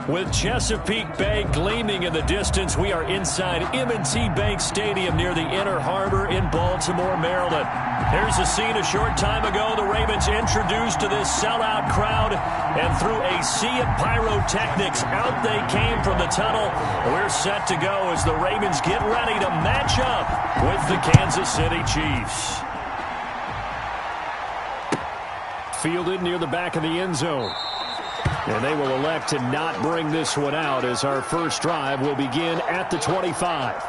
With Chesapeake Bay gleaming in the distance, we are inside M&T Bank Stadium near the Inner Harbor in Baltimore, Maryland. Here's a scene a short time ago. The Ravens introduced to this sellout crowd, and through a sea of pyrotechnics, out they came from the tunnel. We're set to go as the Ravens get ready to match up with the Kansas City Chiefs. Fielded near the back of the end zone. And they will elect to not bring this one out as our first drive will begin at the 25.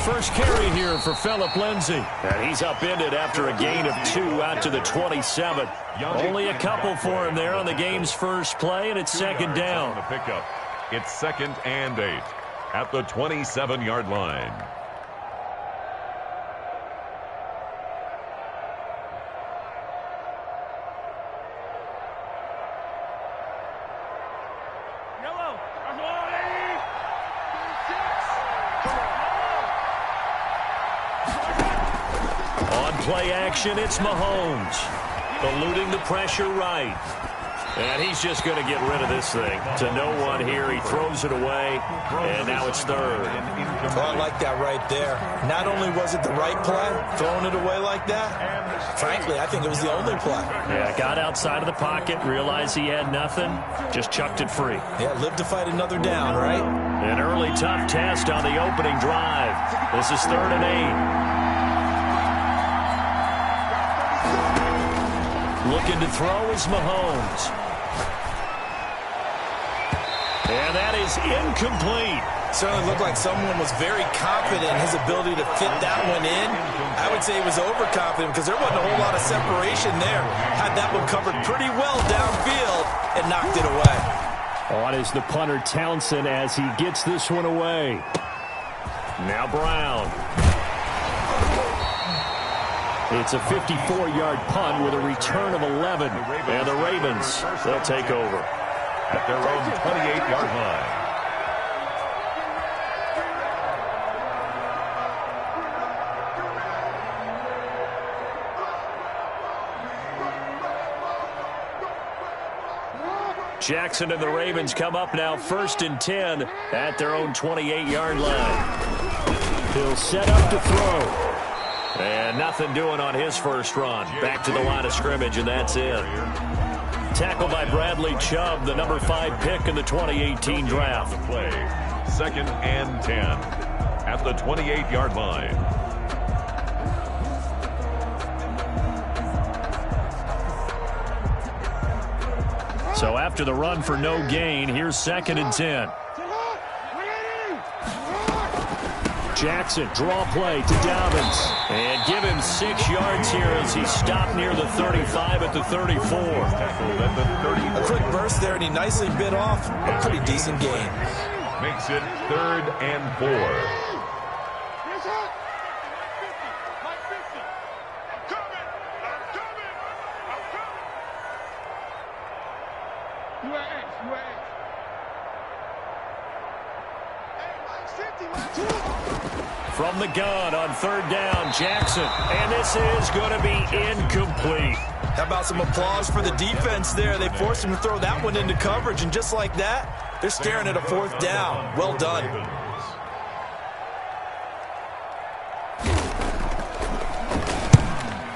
First carry here for Phillip Lindsay. And he's upended after a gain of 2 out to the 27. Only a couple for him there on the game's first play, and it's second down. The pickup. It's 2nd and 8 at the 27-yard line. Play action, it's Mahomes. Eluding the pressure right. And he's just going to get rid of this thing. To no one here, he throws it away, and now it's third. Oh, I like that right there. Not only was it the right play, throwing it away like that, frankly, I think it was the only play. Yeah, got outside of the pocket, realized he had nothing, just chucked it free. Yeah, live to fight another down, right? An early tough test on the opening drive. This is 3rd and 8. Looking to throw is Mahomes. And that is incomplete. Certainly looked like someone was very confident in his ability to fit that one in. I would say he was overconfident because there wasn't a whole lot of separation there. Had that one covered pretty well downfield and knocked it away. On is the punter Townsend as he gets this one away. Now Brown. It's a 54-yard punt with a return of 11. And the Ravens, they'll take over. At their own 28-yard line. Jackson and the Ravens come up now 1st and 10 at their own 28-yard line. He'll set up to throw. And nothing doing on his first run. Back to the line of scrimmage, and that's it. Tackled by Bradley Chubb, the number 5 pick in the 2018 draft. The play, 2nd and 10 at the 28-yard line. So after the run for no gain, here's 2nd and 10. Jackson, draw play to Dobbins. And give him 6 yards here as he stopped near the 35 at the 34. A quick burst there, and he nicely bit off a pretty decent gain. Makes it 3rd and 4. From the gun on 3rd down, Jackson. And this is going to be incomplete. How about some applause for the defense there? They forced him to throw that one into coverage, and just like that, they're staring at a 4th down. Well done.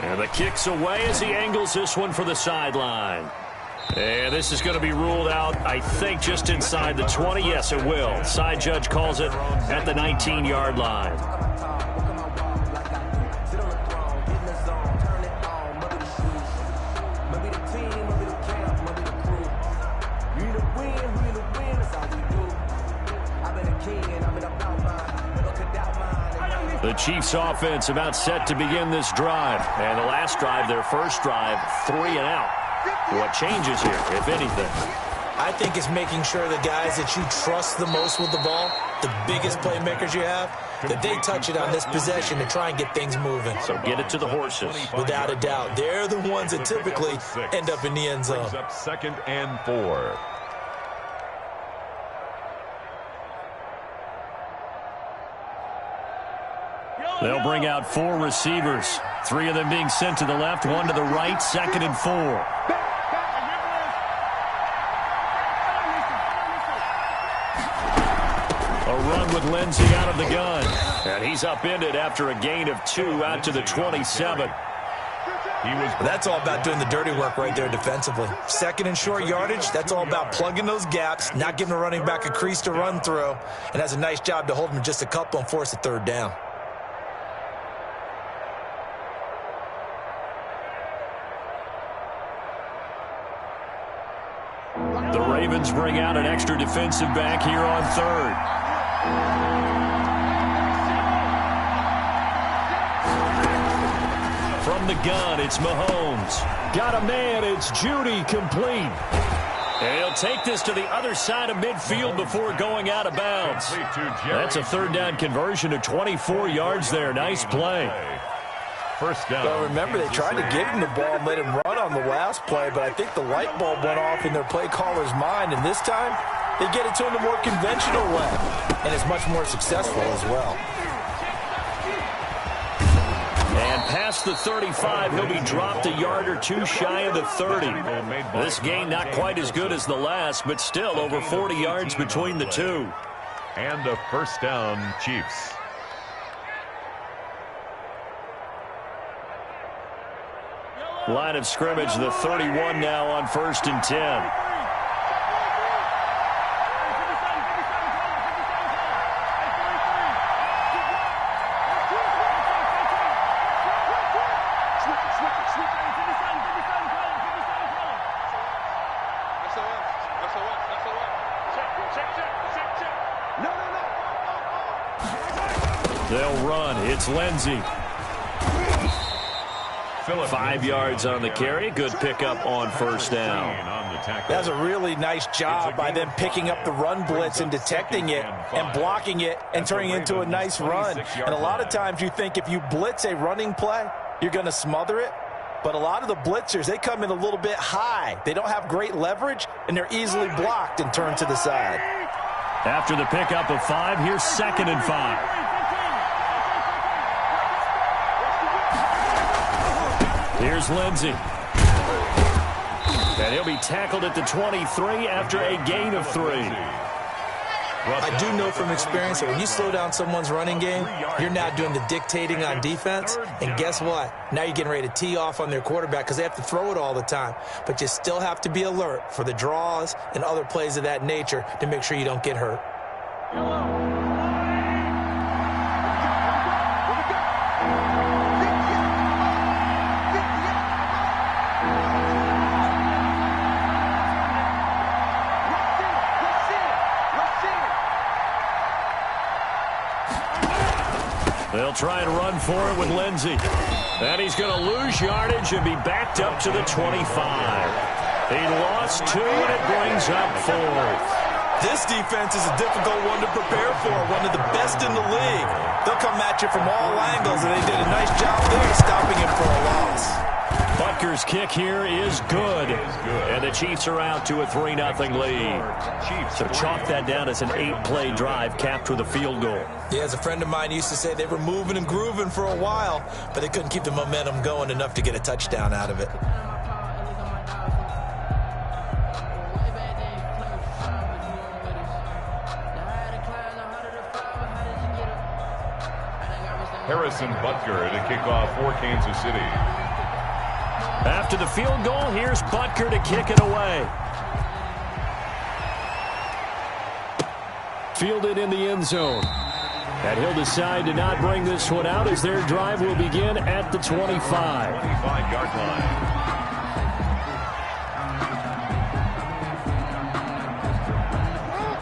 And the kick's away as he angles this one for the sideline. And this is going to be ruled out, I think, just inside the 20. Yes, it will. Side judge calls it at the 19-yard line. The Chiefs offense about set to begin this drive. And the last drive, their first drive, 3 and out. What changes here, if anything? I think it's making sure the guys that you trust the most with the ball, the biggest playmakers you have, that they touch it on this possession to try and get things moving. So get it to the horses. Without a doubt. They're the ones that typically end up in the end zone. Brings up 2nd and 4. They'll bring out 4 receivers. 3 of them being sent to the left, 1 to the right, 2nd and 4. With Lindsey out of the gun. And he's upended after a gain of 2 out to the 27. That's all about doing the dirty work right there defensively. 2nd and short yardage, that's all about plugging those gaps, not giving a running back a crease to run through, and has a nice job to hold him just a couple and force a 3rd down. The Ravens bring out an extra defensive back here on 3rd. From the gun, it's Mahomes. Got a man, it's Judy, complete. And he'll take this to the other side of midfield before going out of bounds. That's a 3rd down conversion of 24 yards there. Nice play. First down. Well, remember, they tried to give him the ball and let him run on the last play, but I think the light bulb went off in their play caller's mind, and this time they get it to him the more conventional way, and it's much more successful as well. And past the 35, he'll be dropped a yard or 2 shy of the 30. This game not quite as good as the last, but still over 40 yards between the two. And a first down, Chiefs. Line of scrimmage, the 31 now on 1st and 10. They'll run. It's Lindsey. 5 yards on the carry. Good pickup on 1st down. That's a really nice job by them picking up the run blitz and detecting it and blocking it and turning it into a nice run. And a lot of times you think if you blitz a running play, you're going to smother it. But a lot of the blitzers, they come in a little bit high. They don't have great leverage, and they're easily blocked and turned to the side. After the pickup of 5, here's 2nd and 5. Here's Lindsey. And he'll be tackled at the 23 after a gain of 3. I do know from experience that when you slow down someone's running game, you're now doing the dictating on defense. And guess what? Now you're getting ready to tee off on their quarterback because they have to throw it all the time. But you still have to be alert for the draws and other plays of that nature to make sure you don't get hurt. They'll try and run for it with Lindsey. And he's going to lose yardage and be backed up to the 25. He lost 2, and it brings up 4th. This defense is a difficult one to prepare for, one of the best in the league. They'll come at you from all angles, and they did a nice job there stopping him for a loss. Butker's kick here is good. And the Chiefs are out to a 3-0 lead. So chalk that down as an 8-play drive capped with a field goal. Yeah, as a friend of mine used to say, they were moving and grooving for a while, but they couldn't keep the momentum going enough to get a touchdown out of it. Harrison Butker to kick off for Kansas City. After the field goal, here's Butker to kick it away. Fielded in the end zone. And he'll decide to not bring this one out as their drive will begin at the 25. 25-yard line.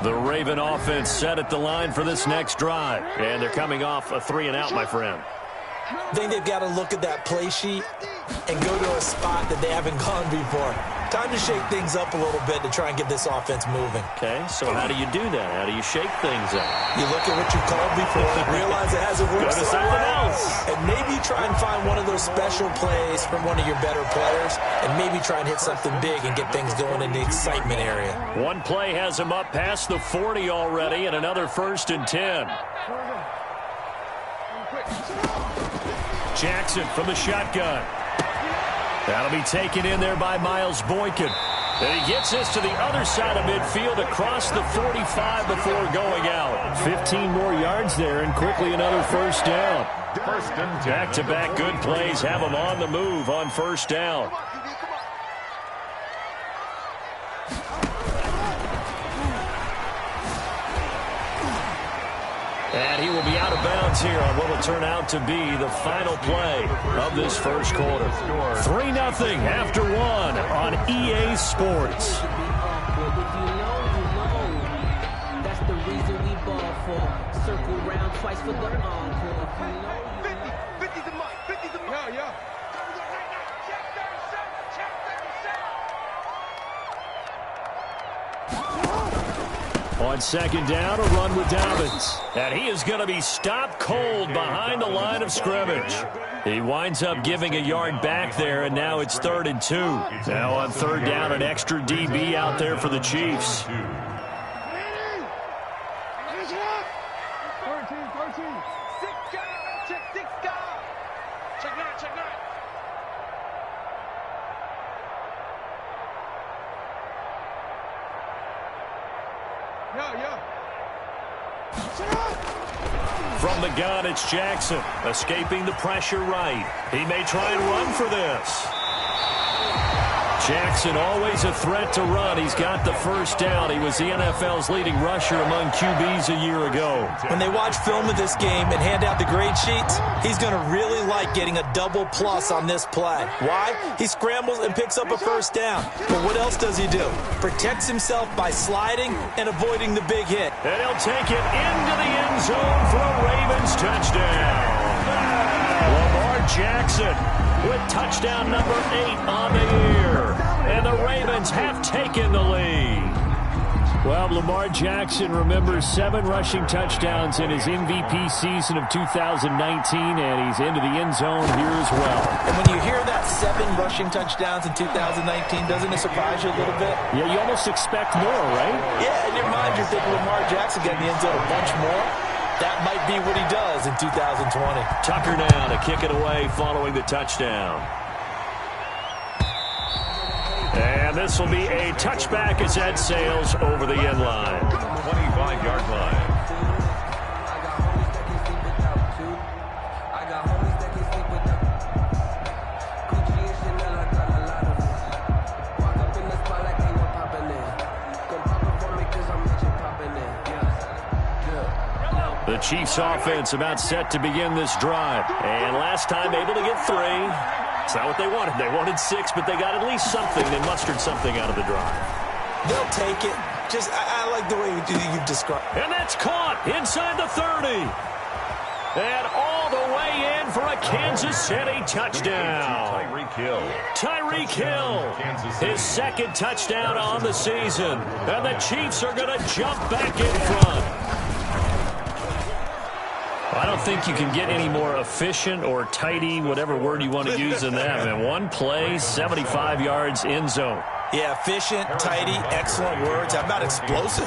The Raven offense set at the line for this next drive. And they're coming off a 3-and-out, my friend. I think they've got to look at that play sheet and go to a spot that they haven't gone before. Time to shake things up a little bit to try and get this offense moving. Okay, so how do you do that? How do you shake things up? You look at what you called before, realize it hasn't worked so well, and maybe try and find one of those special plays from one of your better players, and maybe try and hit something big and get things going in the excitement area. One play has him up past the 40 already, and another 1st and 10. Jackson from the shotgun. That'll be taken in there by Miles Boykin. And he gets this to the other side of midfield across the 45 before going out. 15 more yards there and quickly another 1st down. Back-to-back good plays have him on the move on 1st down. And he will be out of bounds here on what will turn out to be the final play of this 1st quarter. 3-0 after 1 on EA Sports. That's the reason we ball for. Circle round twice for the encore. 50's a mark. 50's a mark. Yeah. On 2nd down, a run with Dobbins. And he is going to be stopped cold behind the line of scrimmage. He winds up giving a yard back there, and now it's 3rd and 2. Now on 3rd down, an extra DB out there for the Chiefs. From the gun, it's Jackson, escaping the pressure right. He may try and run for this. Jackson always a threat to run. He's got the 1st down. He was the NFL's leading rusher among QBs a year ago. When they watch film of this game and hand out the grade sheets, he's going to really like getting a double plus on this play. Why? He scrambles and picks up a 1st down. But what else does he do? Protects himself by sliding and avoiding the big hit. And he'll take it into the end zone for a Ravens touchdown. Lamar Jackson with touchdown number 8 on the year. And the Ravens have taken the lead. Well, Lamar Jackson remembers 7 rushing touchdowns in his MVP season of 2019, and he's into the end zone here as well. And when you hear that 7 rushing touchdowns in 2019, doesn't it surprise you a little bit? Yeah, you almost expect more, right? Yeah, in your mind you're thinking Lamar Jackson got in the end zone a bunch more. That might be what he does in 2020. Tucker now to kick it away following the touchdown. And this will be a touchback as that sails over the end line. 25-yard line. The Chiefs offense about set to begin this drive. And last time able to get 3. It's not what they wanted. They wanted 6, but they got at least something. They mustered something out of the drive. They'll take it. I like the way you described. And that's caught inside the 30. And all the way in for a Kansas City touchdown. Tyreek Hill. His 2nd touchdown on the season. And the Chiefs are going to jump back in front. I don't think you can get any more efficient or tidy, whatever word you want to use in that. And 1 play, 75 yards, end zone. Yeah, efficient, tidy, excellent words. How about explosive?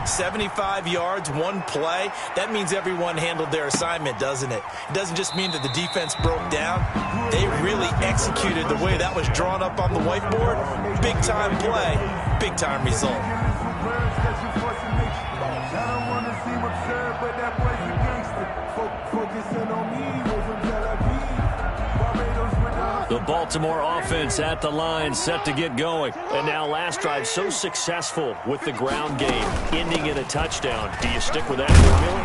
75 yards, 1 play. That means everyone handled their assignment, doesn't it? It doesn't just mean that the defense broke down. They really executed the way that was drawn up on the whiteboard. Big-time play, big-time result. The Baltimore offense at the line, set to get going. And now last drive so successful with the ground game, ending in a touchdown. Do you stick with that formula?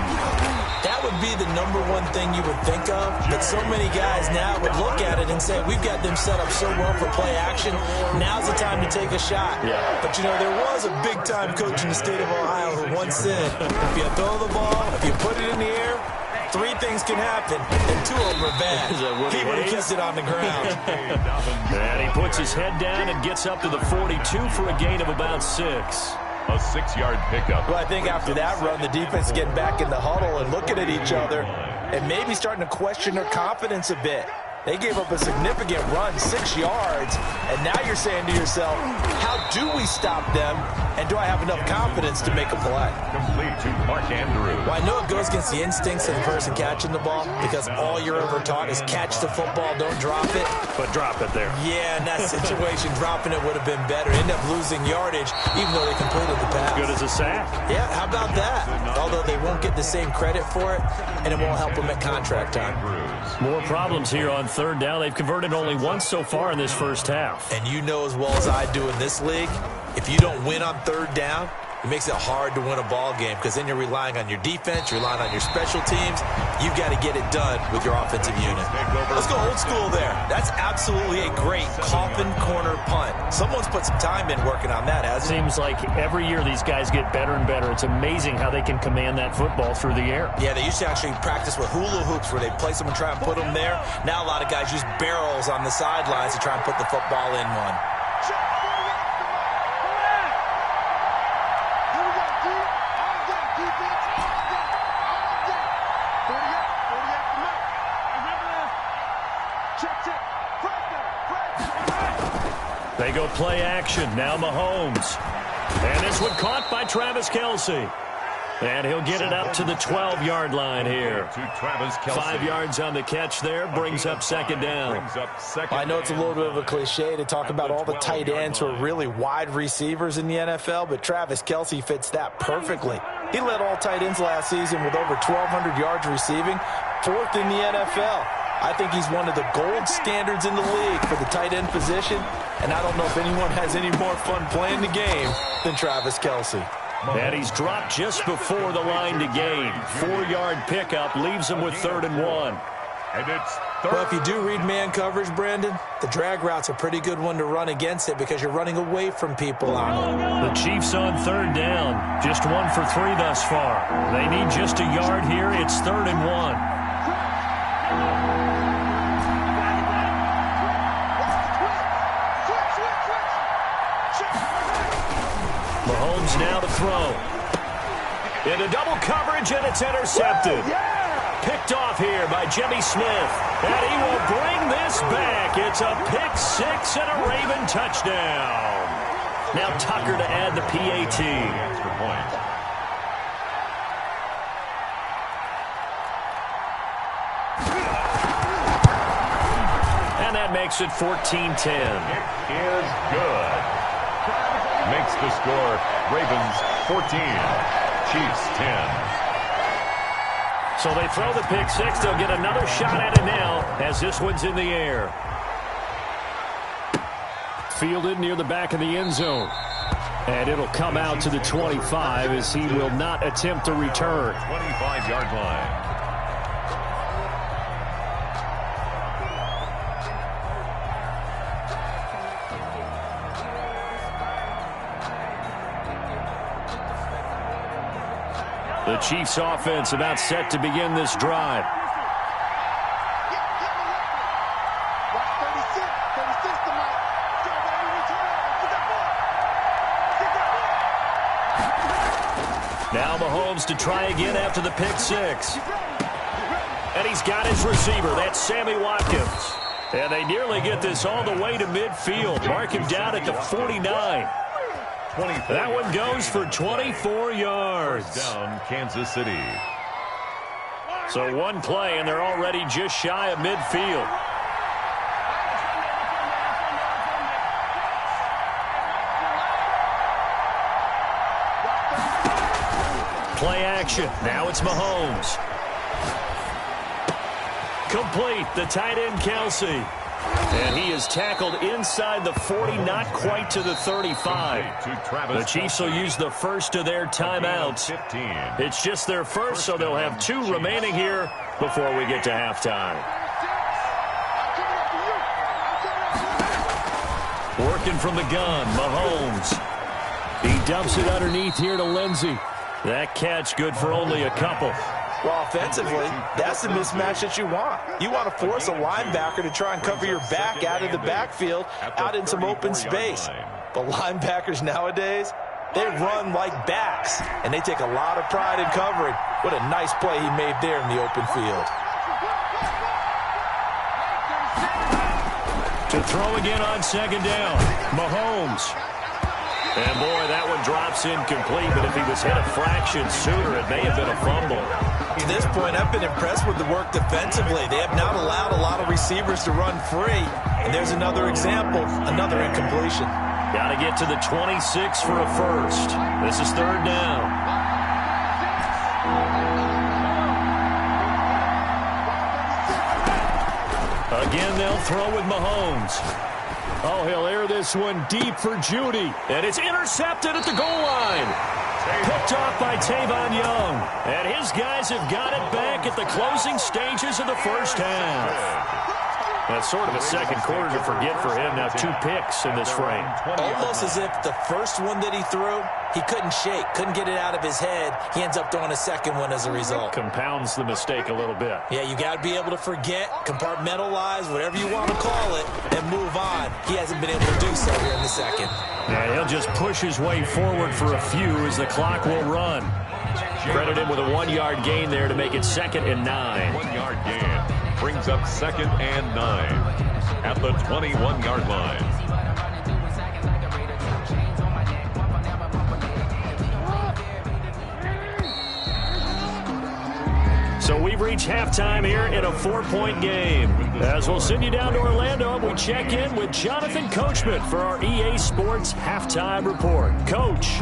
That would be the number one thing you would think of, but so many guys now would look at it and say, we've got them set up so well for play action, now's the time to take a shot. Yeah. But, you know, there was a big-time coach in the state of Ohio who once said, if you throw the ball, if you put it in the air, 3 things can happen, and 2 of them are bad. He would have kept it on the ground. And he puts his head down and gets up to the 42 for a gain of about 6. A 6-yard pickup. Well, I think after that run, the defense getting back in the huddle and looking at each other and maybe starting to question their confidence a bit. They gave up a significant run, 6 yards, and now you're saying to yourself, how do we stop them, and do I have enough confidence to make a play? Complete to Mark Andrews. Well, I know it goes against the instincts of the person catching the ball because all you're ever taught is catch the football, don't drop it. But drop it there. Yeah, in that situation, dropping it would have been better. End up losing yardage, even though they completed the pass. Good as a sack. Yeah, how about that? Although they won't get the same credit for it, and it won't help them at contract time. More problems here on third down. They've converted only once so far in this first half. And you know as well as I do in this league, if you don't win on third down, it makes it hard to win a ball game because then you're relying on your defense, you're relying on your special teams. You've got to get it done with your offensive unit. Let's go old school there. That's absolutely a great coffin corner punt. Someone's put some time in working on that, hasn't it? Seems like every year these guys get better and better. It's amazing how they can command that football through the air. Yeah, they used to actually practice with hula hoops where they place them and try and put them there. Now a lot of guys use barrels on the sidelines to try and put the football in one. They go play action. Now Mahomes. And this one caught by Travis Kelce. And he'll get it up to the 12-yard line here. To Travis Kelce. 5 yards on the catch there. Brings up second down. I know it's a little bit of a cliche to talk about all the tight ends who are really wide receivers in the NFL, but Travis Kelce fits that perfectly. He led all tight ends last season with over 1,200 yards receiving, 4th in the NFL. I think he's one of the gold standards in the league for the tight end position, and I don't know if anyone has any more fun playing the game than Travis Kelce. And he's dropped just before the line to gain. 4-yard pickup leaves him with 3rd and 1. And it's third. Well, if you do read man coverage, Brandon, the drag route's a pretty good one to run against it because you're running away from people on it. The Chiefs on 3rd down. Just 1 for 3 thus far. They need just a yard here. It's 3rd and 1. Mahomes now to throw. Into double coverage, and it's intercepted. Picked off here by Jimmy Smith. And he will bring this back. It's a pick 6 and a Raven touchdown. Now Tucker to add the PAT. Extra point. And that makes it 14-10. It is good. Makes the score Ravens 14, Chiefs 10. So they throw the pick 6. They'll get another shot at it now as this one's in the air. Fielded near the back of the end zone. And it'll come out to the 25 as he will not attempt to return. 25-yard line. The Chiefs offense about set to begin this drive. Now Mahomes to try again after the pick 6. And he's got his receiver. That's Sammy Watkins. And they nearly get this all the way to midfield. Mark him down at the 49. That one goes for 24 yards. First down, Kansas City. So one play, and they're already just shy of midfield. Play action. Now it's Mahomes. Complete. The tight end, Kelce. And he is tackled inside the 40, not quite to the 35. The Chiefs will use the first of their timeouts. It's just their first, so they'll have 2 remaining here before we get to halftime. Working from the gun, Mahomes. He dumps it underneath here to Lindsey. That catch good for only a couple. Well, offensively, that's the mismatch that you want. You want to force a linebacker to try and cover your back out of the backfield, out in some open space. But linebackers nowadays, they run like backs, and they take a lot of pride in covering. What a nice play he made there in the open field. To throw again on second down, Mahomes. And, boy, that one drops incomplete, but if he was hit a fraction sooner, it may have been a fumble. To this point, I've been impressed with the work defensively. They have not allowed a lot of receivers to run free. And there's another example, another incompletion. Got to get to the 26 for a first. This is third down. Again, they'll throw with Mahomes. Oh, he'll air this one deep for Judy. And it's intercepted at the goal line. Picked off by Tavon Young. And his guys have got it back at the closing stages of the first half. That's sort of a second quarter to forget for him. Now 2 picks in this frame. Almost as if the first one that he threw, he couldn't shake, couldn't get it out of his head. He ends up throwing a second one as a result. Compounds the mistake a little bit. Yeah, you got to be able to forget, compartmentalize, whatever you want to call it, and move on. He hasn't been able to do so here in the second. Yeah, he'll just push his way forward for a few as the clock will run. Credit him with a 1-yard gain there to make it 2nd and 9. 1-yard gain brings up 2nd and 9 at the 21-yard line. So we've reached halftime here in a 4-point game. As we'll send you down to Orlando, we check in with Jonathan Coachman for our EA Sports Halftime Report. Coach.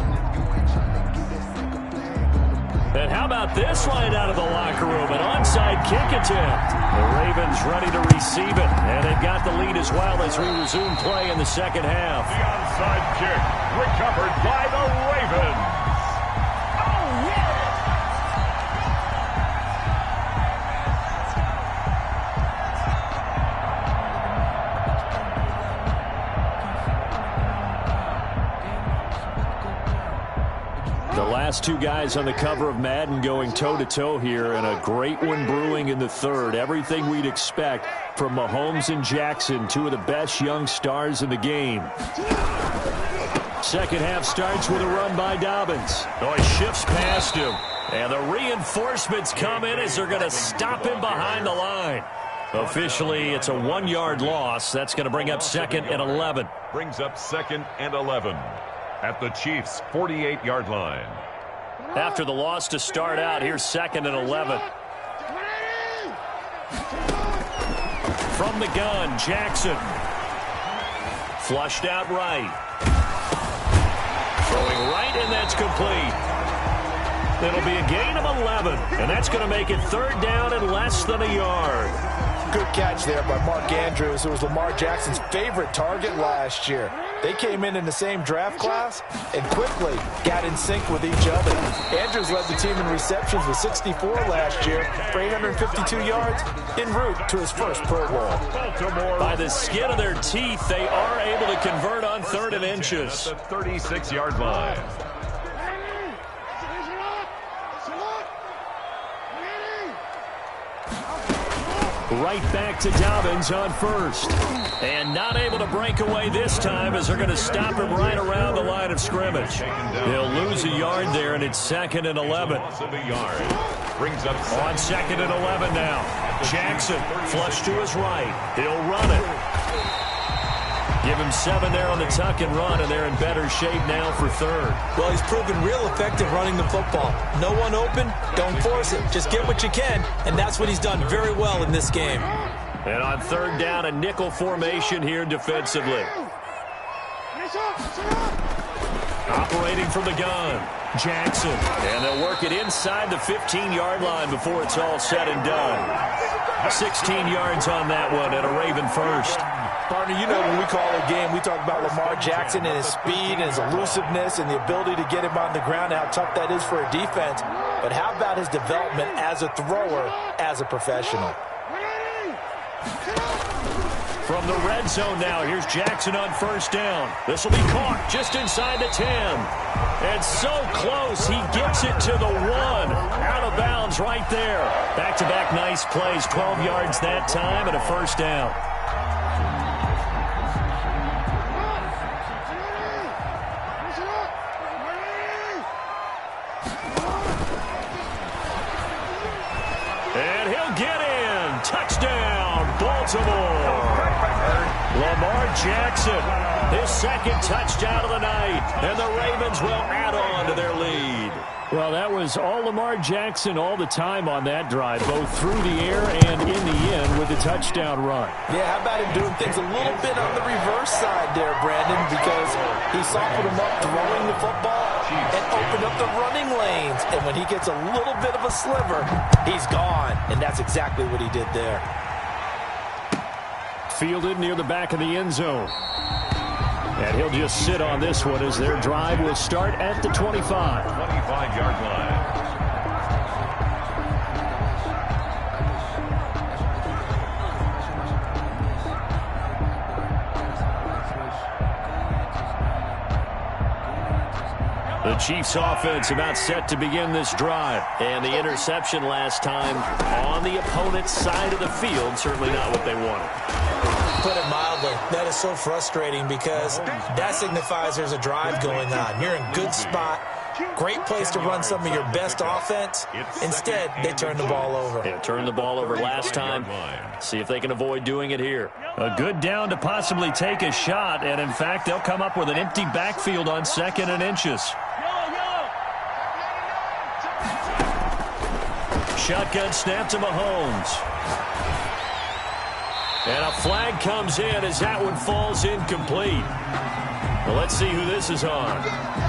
And how about this line out of the locker room? An onside kick attempt. The Ravens ready to receive it. And they've got the lead as well as we resume play in the second half. The onside kick recovered by the Ravens. Last 2 guys on the cover of Madden going toe-to-toe here, and a great one brewing in the third. Everything we'd expect from Mahomes and Jackson, 2 of the best young stars in the game. Second half starts with a run by Dobbins. Oh, he shifts past him. And the reinforcements come in as they're going to stop him behind the line. Officially, it's a 1-yard loss. That's going to bring up 2nd and 11. Brings up 2nd and 11 at the Chiefs' 48-yard line. After the loss to start out, here's 2nd and 11. From the gun, Jackson. Flushed out right. Throwing right, and that's complete. It'll be a gain of 11, and that's going to make it 3rd down and less than a yard. Good catch there by Mark Andrews, who was Lamar Jackson's favorite target last year. They came in the same draft class and quickly got in sync with each other. Andrews led the team in receptions with 64 last year for 852 yards en route to his first Pro Bowl. By the skin of their teeth, they are able to convert on 3rd and inches. At the 36-yard line. Right back to Dobbins on first. And not able to break away this time as they're going to stop him right around the line of scrimmage. They'll lose a yard there, and it's 2nd and 11. Brings up on 2nd and 11 now. Jackson flush to his right. He'll run it. Give him 7 there on the tuck and run, and they're in better shape now for 3rd. Well, he's proven real effective running the football. No one open, don't force it. Just get what you can, and that's what he's done very well in this game. And on 3rd down, a nickel formation here defensively. Operating from the gun, Jackson. And they'll work it inside the 15-yard line before it's all said and done. 16 yards on that one, and a Raven first. Partner, you know when we call a game, we talk about Lamar Jackson and his speed and his elusiveness and the ability to get him on the ground and how tough that is for a defense. But how about his development as a thrower, as a professional? From the red zone now, here's Jackson on first down. This will be caught just inside the 10. And so close, he gets it to the 1. Out of bounds right there. Back-to-back nice plays, 12 yards that time and a first down. And he'll get in. Touchdown, Baltimore. Lamar Jackson, his second touchdown of the night, and the Ravens will add on to their lead. Well, that was all Lamar Jackson all the time on that drive, both through the air and in the end with the touchdown run. Yeah, how about him doing things a little bit on the reverse side there, Brandon, because he softened him up throwing the football and opened up the running lanes. And when he gets a little bit of a sliver, he's gone. And that's exactly what he did there. Fielded near the back of the end zone. And he'll just sit on this one as their drive will start at the 25. 25-yard line. The Chiefs offense about set to begin this drive. And the interception last time on the opponent's side of the field, certainly not what they wanted. Put it mildly, that is so frustrating because that signifies there's a drive going on. You're in good spot, great place to run some of your best offense. Instead, they turn the ball over. Yeah, turned the ball over last time. See if they can avoid doing it here. A good down to possibly take a shot, and in fact, they'll come up with an empty backfield on 2nd and inches. Shotgun snap to Mahomes. And a flag comes in as that one falls incomplete. Well, let's see who this is on.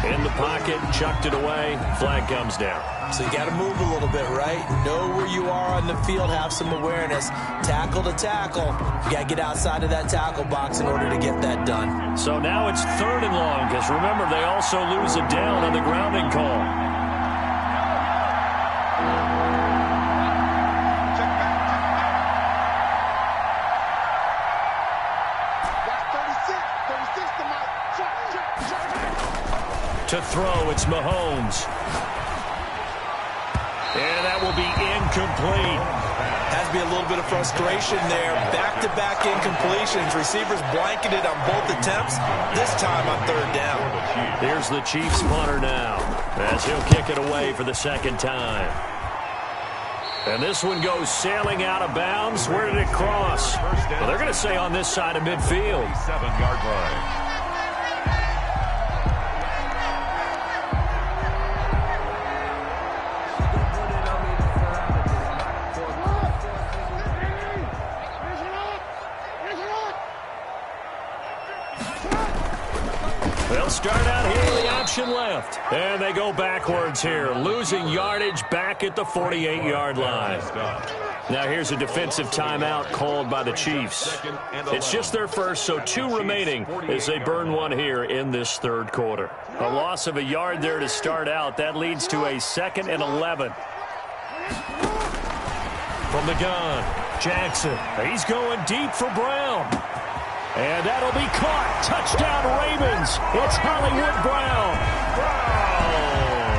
In the pocket, chucked it away. Flag comes down. So you got to move a little bit, right? Know where you are on the field, have some awareness. Tackle to tackle. You got to get outside of that tackle box in order to get that done. So now it's 3rd and long, because remember, they also lose a down on the grounding call. To throw, it's Mahomes. And that will be incomplete. Has to be a little bit of frustration there. Back-to-back incompletions. Receivers blanketed on both attempts, this time on 3rd down. Here's the Chiefs punter now, as he'll kick it away for the 2nd time. And this one goes sailing out of bounds. Where did it cross? Well, they're going to say on this side of midfield. 7-yard line. They'll start out here with the option left. And they go backwards here, losing yardage back at the 48-yard line. Now here's a defensive timeout called by the Chiefs. It's just their first, so 2 remaining as they burn one here in this 3rd quarter. A loss of a yard there to start out. That leads to a 2nd and 11. From the gun, Jackson. He's going deep for Brown. And that'll be caught. Touchdown, Ravens. It's Hollywood Brown.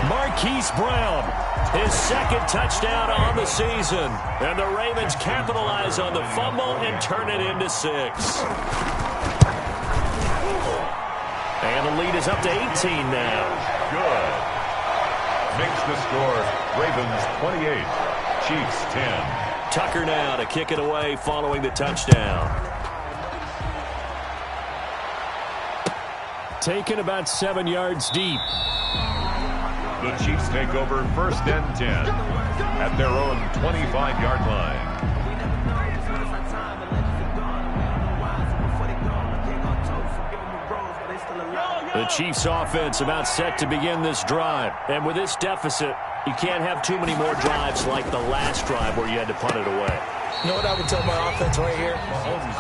Marquise Brown, his 2nd touchdown on the season. And the Ravens capitalize on the fumble and turn it into 6. And the lead is up to 18 now. Good. Makes the score Ravens 28, Chiefs 10. Tucker now to kick it away following the touchdown. Taken about 7 yards deep. The Chiefs take over 1st and 10 at their own 25-yard line. The Chiefs offense about set to begin this drive. And with this deficit, you can't have too many more drives like the last drive where you had to punt it away. You know what I would tell my offense right here?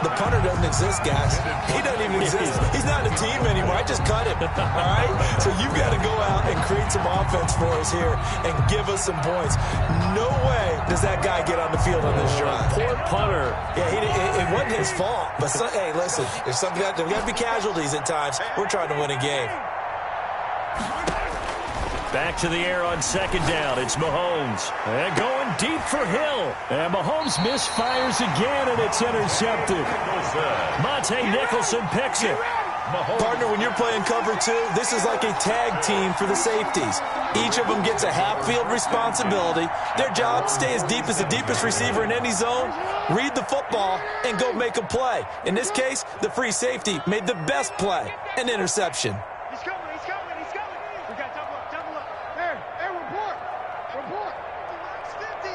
The punter doesn't exist, guys. He doesn't even exist. He's not in the team anymore. I just cut him, all right? So you've got to go out and create some offense for us here and give us some points. No way does that guy get on the field on this drive. Poor punter. Yeah, it wasn't his fault. But, hey, listen, there's got to be casualties at times. We're trying to win a game. Back to the air on second down. It's Mahomes. And going deep for Hill. And Mahomes misfires again, and it's intercepted. Monte Nicholson picks it. Partner, when you're playing cover two, this is like a tag team for the safeties. Each of them gets a half-field responsibility. Their job, stay as deep as the deepest receiver in any zone, read the football, and go make a play. In this case, the free safety made the best play, an interception. He's coming. We got double up. Hey, report. It's 50.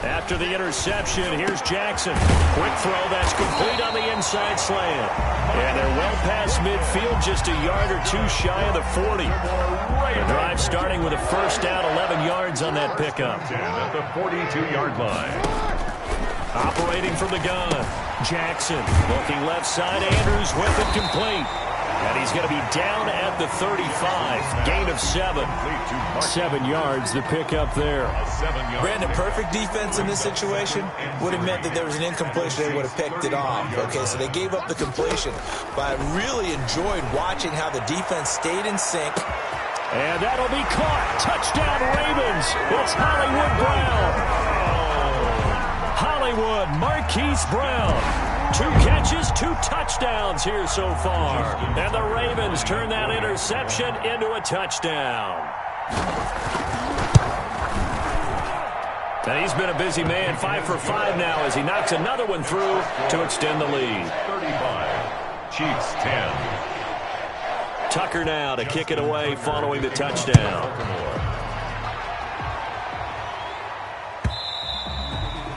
After the interception, here's Jackson. Quick throw that's complete on the inside slant. And they're well past midfield, just a yard or two shy of the 40. The drive starting with a first down, 11 yards on that pickup. At the 42-yard line. Operating from the gun, Jackson looking left side. Andrews with it complete. And he's going to be down at the 35. Gain of 7. 7 yards, the pickup there. Brandon, perfect defense in this situation would have meant that there was an incompletion. They would have picked it off. Okay, so they gave up the completion. But I really enjoyed watching how the defense stayed in sync. And that'll be caught. Touchdown, Ravens. It's Hollywood Brown. Hollywood, Marquise Brown. 2 catches, 2 touchdowns here so far. And the Ravens turn that interception into a touchdown. And he's been a busy man, 5 for 5 now as he knocks another one through to extend the lead. 35, Chiefs 10. Tucker now to kick it away following the touchdown.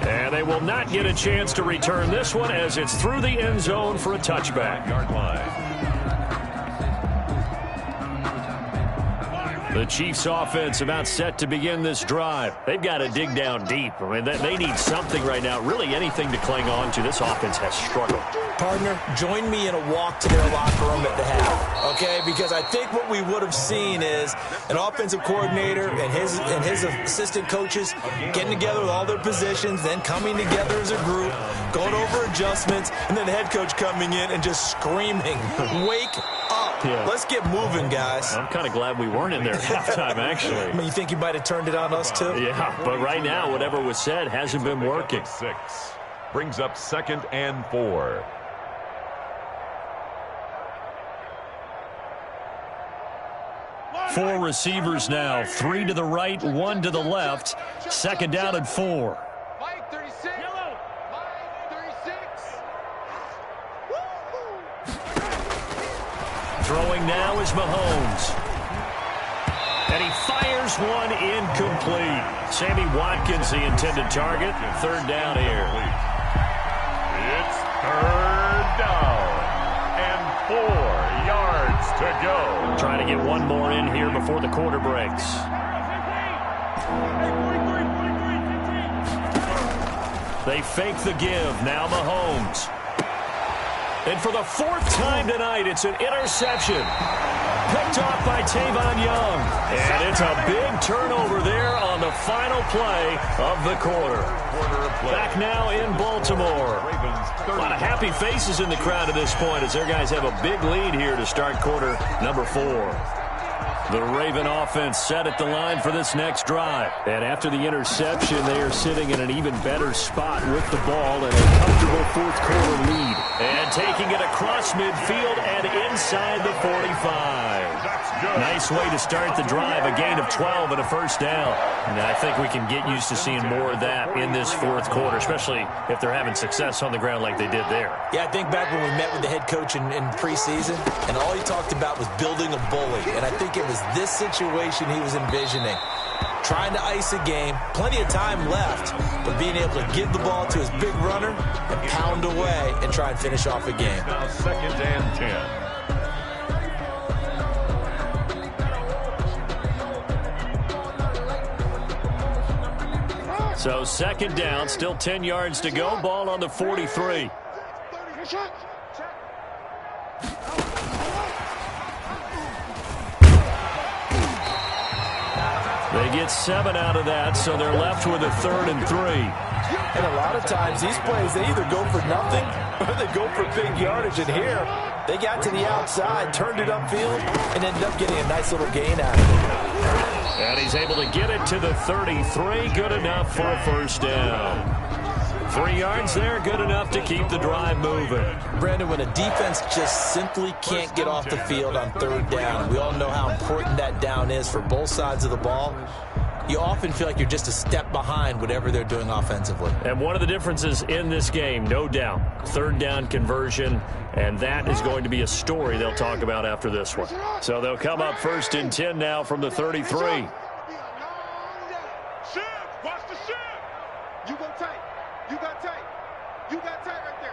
And they will not get a chance to return this one as it's through the end zone for a touchback. Yard line. The Chiefs offense about set to begin this drive. They've got to dig down deep. I mean, they need something right now, really anything to cling on to. This offense has struggled. Partner, join me in a walk to their locker room at the half, okay? Because I think what we would have seen is an offensive coordinator and his assistant coaches getting together with all their positions, then coming together as a group, going over adjustments, and then the head coach coming in and just screaming, "Wake up. Yeah. Let's get moving, guys." I'm kind of glad we weren't in there at halftime, actually. I mean, you think you might have turned it on us, too? Yeah, but right now, whatever was said hasn't been working. 6 brings up 2nd and 4. Four receivers now, 3 to the right, 1 to the left. 2nd down and 4. Mike 36. Yellow. Mike 36. Throwing now is Mahomes. And he fires one incomplete. Sammy Watkins, the intended target. 3rd down here. It's 3rd down and 4 yards to go. Trying to get one more in here before the quarter breaks. They fake the give. Now Mahomes. And for the 4th time tonight, it's an interception. Picked off by Tavon Young. And it's a big turnover there on the final play of the quarter. Back now in Baltimore. A lot of happy faces in the crowd at this point as their guys have a big lead here to start quarter number 4. The Raven offense set at the line for this next drive. And after the interception, they are sitting in an even better spot with the ball and a comfortable 4th quarter lead. And taking it across midfield and inside the 45. Nice way to start the drive. A gain of 12 and a 1st down. And I think we can get used to seeing more of that in this 4th quarter, especially if they're having success on the ground like they did there. Yeah, I think back when we met with the head coach in preseason, and all he talked about was building a bully. And I think it was this situation he was envisioning. Trying to ice a game, plenty of time left, but being able to give the ball to his big runner and pound away and try and finish off a game. Now 2nd and 10. So second down, still 10 yards to go. Ball on the 43. They get 7 out of that, so they're left with a 3rd and 3. And a lot of times these plays, they either go for nothing or they go for big yardage. And here, they got to the outside, turned it upfield, and ended up getting a nice little gain out of it. And he's able to get it to the 33. Good enough for a first down. 3 yards there, good enough to keep the drive moving. Brandon, when a defense just simply can't get off the field on 3rd down, we all know how important that down is for both sides of the ball. You often feel like you're just a step behind whatever they're doing offensively. And one of the differences in this game, no doubt, 3rd down conversion, and that is going to be a story they'll talk about after this one. So they'll come up 1st and 10 now from the 33. Watch the shift. You go tight. You got tight. You got tight right there.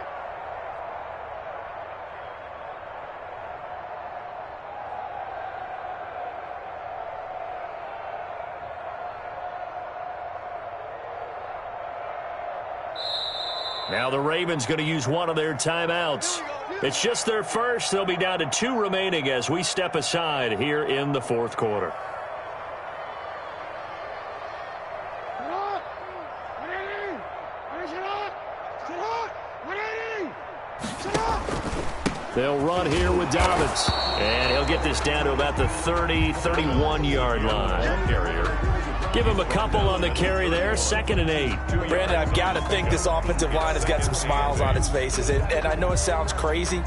Now the Ravens going to use one of their timeouts. It's just their first. They'll be down to 2 remaining as we step aside here in the 4th quarter. They'll run here with Dobbins. And he'll get this down to about the 30, 31-yard line. Give him a couple on the carry there. 2nd and 8. Brandon, I've got to think this offensive line has got some smiles on its faces. And I know it sounds crazy,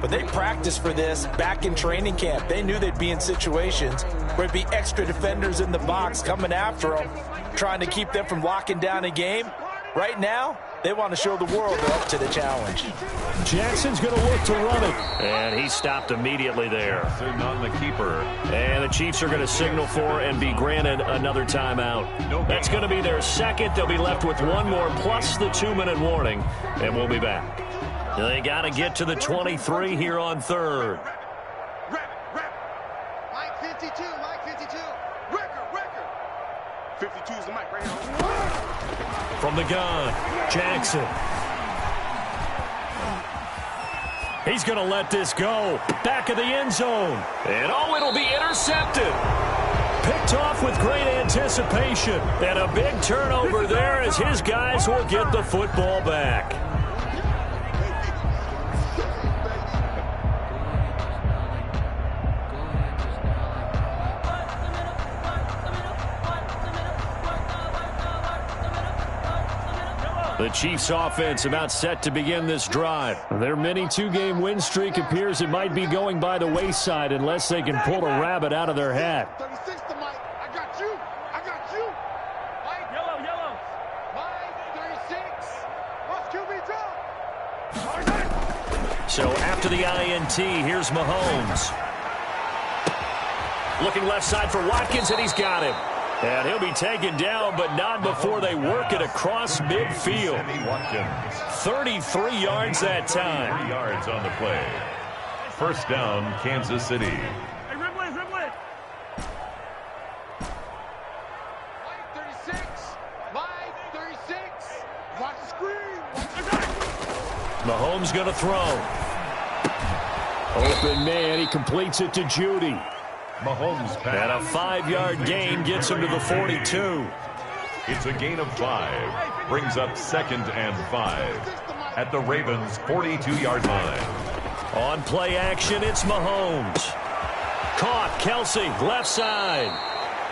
but they practiced for this back in training camp. They knew they'd be in situations where it'd be extra defenders in the box coming after them, trying to keep them from locking down a game. Right now, they want to show the world they're up to the challenge. Jackson's going to look to run it. And he stopped immediately there. On the keeper. And the Chiefs are going to signal for and be granted another timeout. That's going to be their 2nd. They'll be left with 1 more plus the 2-minute warning. And we'll be back. They got to get to the 23 here on 3rd. Mike 52, Mike 52. Record. 52 is the mic right here. From the gun, Jackson. He's going to let this go. Back of the end zone. And it'll be intercepted. Picked off with great anticipation. And a big turnover there as his guys will get the football back. The Chiefs offense about set to begin this drive. Their mini 2-game win streak appears it might be going by the wayside unless they can pull a rabbit out of their hat. 36 to Mike. I got you. Mike. Yellow. Mike 36. What's QB drop? So after the INT, here's Mahomes. Looking left side for Watkins, and he's got him. And he'll be taken down, but not before they work it across midfield. 33 yards that time. 3 yards on the play. First down, Kansas City. Hey, Ripley. Mike 36. Watch the screen. Mahomes going to throw. Open man, he completes it to Judy. Mahomes pass. And a 5-yard gain gets him to the 42. It's a gain of 5. Brings up 2nd and 5. At the Ravens' 42-yard line. On play action, it's Mahomes. Caught, Kelsey, left side.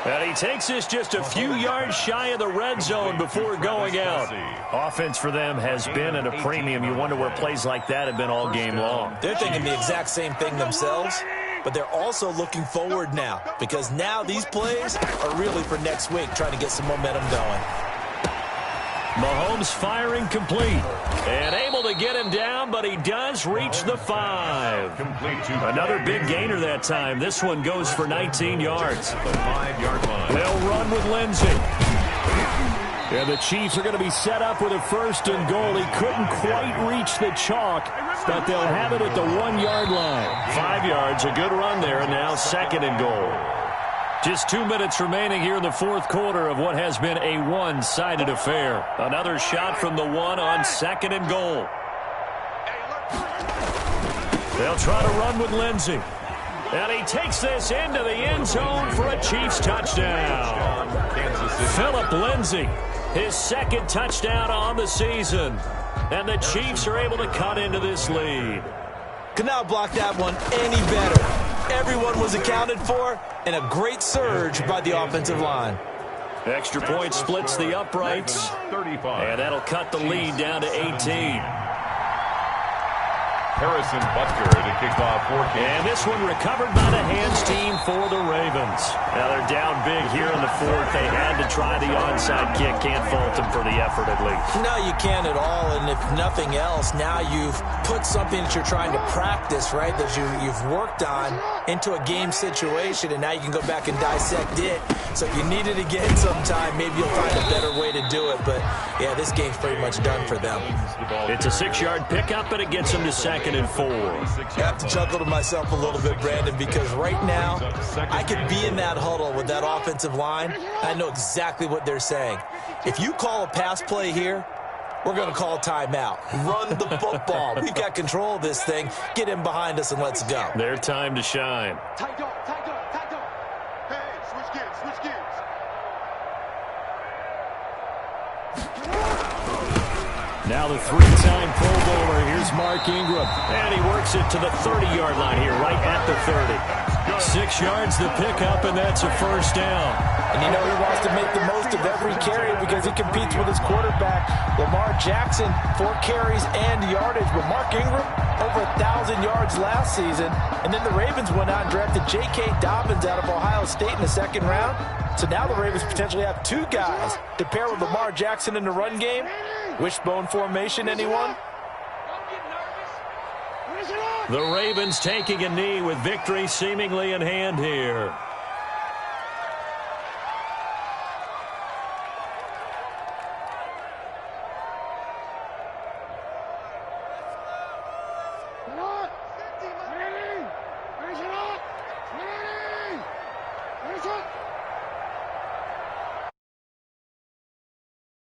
And he takes this just a few yards shy of the red zone before going out. Offense for them has been at a premium. You wonder where plays like that have been all game long. They're thinking the exact same thing themselves, but they're also looking forward now because now these plays are really for next week, trying to get some momentum going. Mahomes firing complete and able to get him down, but he does reach the 5. Another big gainer that time. This one goes for 19 yards. The 5-yard line. They'll run with Lindsey. And the Chiefs are going to be set up with a 1st and goal. He couldn't quite reach the chalk, but they'll have it at the 1-yard line. 5 yards, a good run there, and now 2nd and goal. Just 2 minutes remaining here in the fourth quarter of what has been a one-sided affair. Another shot from the one on 2nd and goal. They'll try to run with Lindsey. And he takes this into the end zone for a Chiefs touchdown. Phillip Lindsay, his 2nd touchdown on the season. And the Chiefs are able to cut into this lead. Could not block that one any better. Everyone was accounted for, and a great surge by the offensive line. Extra point splits the uprights. 35. And that'll cut the lead down to 18. Harrison Butker to kick off for Kansas. And this one recovered by the hands team for the Ravens. Now they're down big here in the fourth. They had to try the onside kick. Can't fault them for the effort at least. No, you can't at all. And if nothing else, now you've put something that you're trying to practice, right, that you've worked on into a game situation, and now you can go back and dissect it. So if you need it again sometime, maybe you'll find a better way to do it. But, yeah, this game's pretty much done for them. It's a 6-yard pickup, and it gets them to 2nd and 4. I have to chuckle to myself a little bit, Brandon, because right now I could be in that huddle with that offensive line. I know exactly what they're saying. If you call a pass play here, we're going to call a timeout. Run the football. We've got control of this thing. Get in behind us and let's go. Their time to shine. Tight dog, tight dog, tight dog. Hey, switch gears, switch gears. Now the 3-time Pro Bowler. Here's Mark Ingram. And he works it to the 30-yard line here, right at the 30. 6 yards the pickup, and that's a first down. And you know he wants to make the most of every carry because he competes with his quarterback, Lamar Jackson, 4 carries and yardage. But Mark Ingram, over 1,000 yards last season. And then the Ravens went out and drafted J.K. Dobbins out of Ohio State in the 2nd round. So now the Ravens potentially have 2 guys to pair with Lamar Jackson in the run game. Wishbone formation, anyone? The Ravens taking a knee with victory seemingly in hand here.